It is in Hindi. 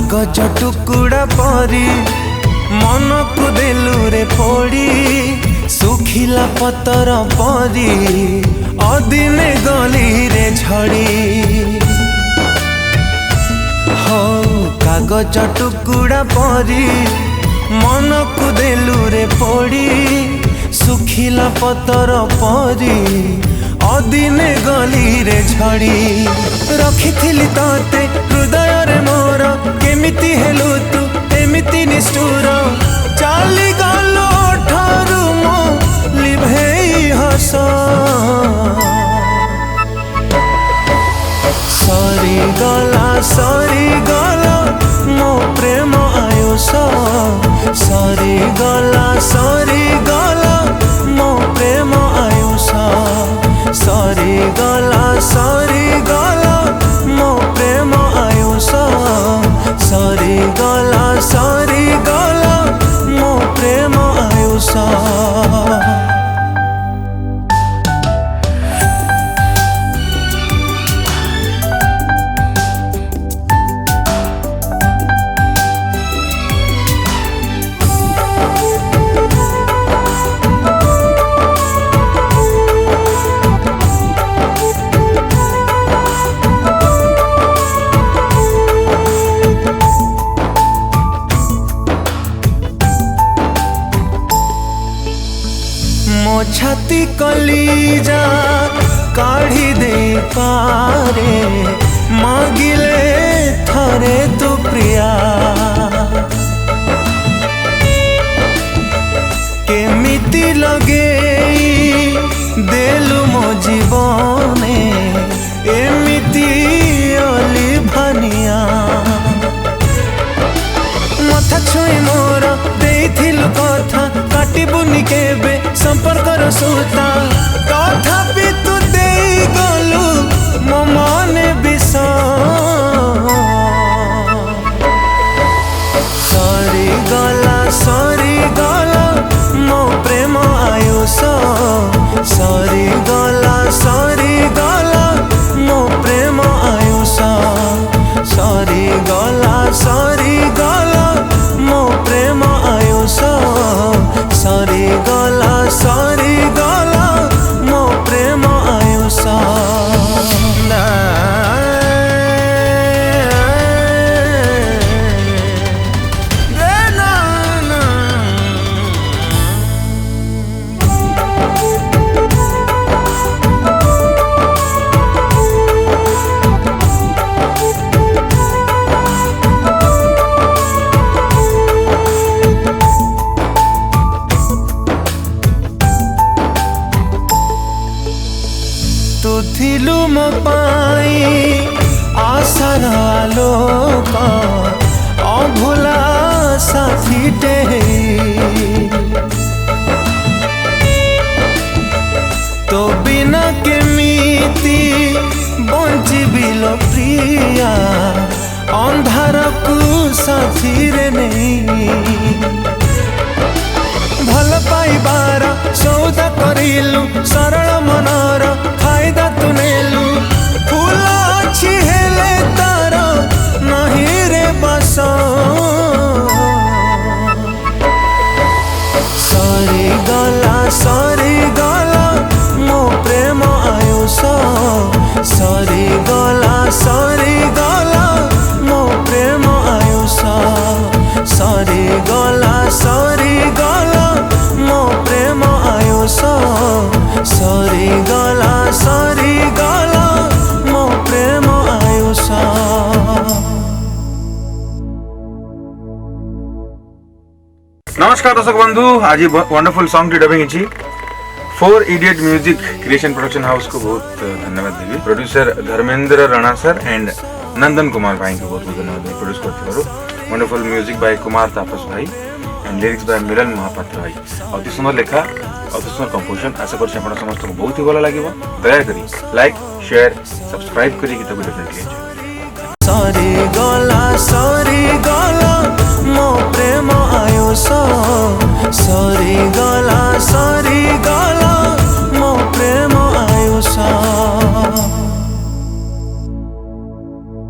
कागज टुकुड़ा परी मन को देलु रे फोड़ी सुखिला पतर परी अदिने गली रे झड़ी हो कागज टुकुड़ा परी मन को देलु रे फोड़ी सुखिला पतर परी अदिने गली रे झड़ी रखिथिली तते हृदय रे मोर केमिति हेलु तू एमिति निष्ठुर चाली गलो ठारू मो लिभेई हस सरी गला मो प्रेम आयुष सरी गला मो प्रेम आयुष सरी गला मो प्रेम आयुष सरी गला मो प्रेम आयुष मो छाती कलीजा काढ़ी दे पारे मागिले थरे तू प्रिया केमिति लगे देलु मो जीवने एमिति अली भनिया मथा छुई मोर देइथिलु कथा काटिबुनि केबे संपर्कर सूता तथापि तू देई गलु मो मने विष सरी गला मो प्रेम आयुष सरी गला मो प्रेम आयुष सरी गला मो प्रेम आयुष सरी गला मो प्रेम आयुष तू थिलु मो पाई आशार आलोक अभुला साथीटे तो बिना केमिति बंचिबी लो प्रिया अंधार को साथी रे नहीं भल पाइबार सौदा करिलु सरल मनर फायदा तू नेलु फूल अच्छी हेले तार नहीं रे बस सरी गला मो प्रेम आयुष सरी गला मो प्रेम आयुष सरी गला मो प्रेम आयुष सरी गला मो प्रेम आयुष। नमस्कार दर्शक बंधु, आज wonderful song T dubbing four idiot music creation production house को बहुत धन्यवाद देवी। Producer Dharmendra Rana sir and Nandan Kumar भाई को बहुत बहुत धन्यवाद देवी। प्रोड्यूस करथिबारु wonderful music by Kumar Tapas भाई and lyrics by Milan Mahapatra भाई। अति सुंदर लेखा अति सुंदर कंपोजिशन। आशा करछि आपण समस्त को बहुत ही भलो लागिवो। दया करी लाइक शेयर सब्सक्राइब करी गीत को डेफिनेटली एंजॉय। सरी गला मो प्रेम आयो